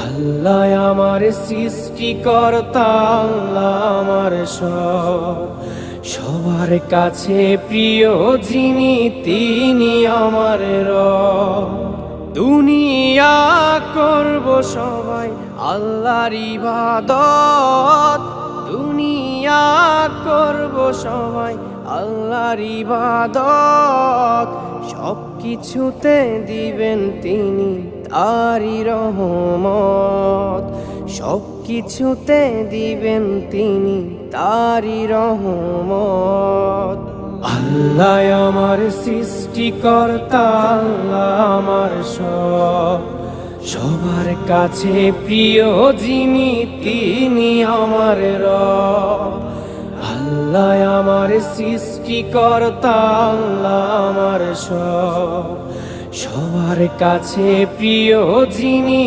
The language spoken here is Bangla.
আল্লাহ আমার সৃষ্টিকর্তা, আল্লাহ আমার সব, সবার কাছে প্রিয় যিনি তিনি আমার রব। দুনিয়া করব সবাই আল্লাহর ইবাদত, দুনিয়া করব সবাই আল্লাহর ইবাদত, সব কিছুতে দিবেন তিনি তারি রহমত, সব কিছুতে দিবেন তিনি তারি রহমত। আল্লাহ আমার সৃষ্টিকর্তা, আল্লাহ আমার সব, সবার কাছে প্রিয় যিনি তিনি আমার রব। আল্লাহ আমার সৃষ্টিকর্তা, আল্লাহ আমার সব, সবার কাছে প্রিয় যিনি